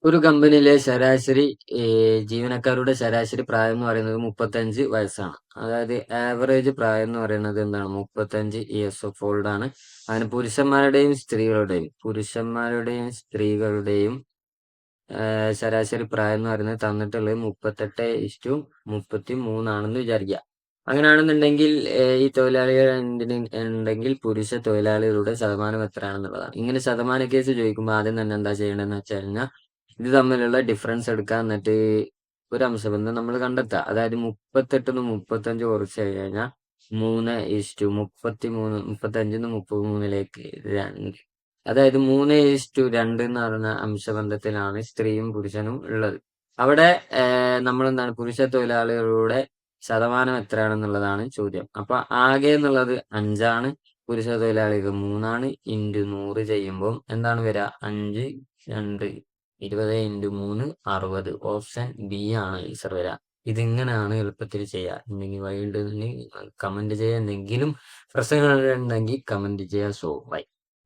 ഒരു കമ്പനിയിലെ ശരാശരി ജീവനക്കാരുടെ ശരാശരി പ്രായം എന്ന് പറയുന്നത് 35 വയസ്സാണ്. അതായത് ആവറേജ് പ്രായം എന്ന് പറയുന്നത് എന്താണ്? 35 ഇയേഴ്സ് ഓഫ് ഓൾഡ് ആണ്. അതിന് പുരുഷന്മാരുടെയും സ്ത്രീകളുടെയും ശരാശരി പ്രായം എന്ന് പറയുന്നത് തന്നിട്ടുള്ളത് 38:33 ആണെന്ന് വിചാരിക്കുക. അങ്ങനെയാണെന്നുണ്ടെങ്കിൽ ഈ തൊഴിലാളികൾ ഉണ്ടെങ്കിൽ പുരുഷ തൊഴിലാളികളുടെ ശതമാനം എത്രയാണെന്നുള്ളതാണ്. ഇങ്ങനെ ശതമാന കേസ് ചോദിക്കുമ്പോൾ ആദ്യം തന്നെ എന്താ ചെയ്യേണ്ടതെന്ന് വെച്ച് കഴിഞ്ഞാൽ ഇത് തമ്മിലുള്ള ഡിഫറൻസ് എടുക്കുക, എന്നിട്ട് ഒരു അംശബന്ധം നമ്മൾ കണ്ടെത്തുക. അതായത് 38 35 കുറച്ച് കഴിഞ്ഞാൽ 35 33ലേക്ക് 2. അതായത് 3:2 എന്ന് പറയുന്ന അംശബന്ധത്തിലാണ് സ്ത്രീയും പുരുഷനും ഉള്ളത്. അവിടെ നമ്മൾ എന്താണ് പുരുഷ തൊഴിലാളികളുടെ ശതമാനം എത്രയാണെന്നുള്ളതാണ് ചോദ്യം. അപ്പൊ ആകെ എന്നുള്ളത് 5 പുരുഷ തൊഴിലാളികൾ 3 ഇൻറ്റു 100 ചെയ്യുമ്പോൾ എന്താണ് വരിക? 5 2 20 ഇൻറ്റു 3 60. ഓപ്ഷൻ ബി ആണ് ആൻസർ വരിക. ഇതിങ്ങനെയാണ് എളുപ്പത്തിൽ ചെയ്യുക. എന്തെങ്കിലും വഴി ഉണ്ടെന്നുണ്ടെങ്കിൽ കമന്റ് ചെയ്യുക. എന്തെങ്കിലും പ്രശ്നങ്ങൾ ഉണ്ടെങ്കിൽ കമന്റ് ചെയ്യുക. So by.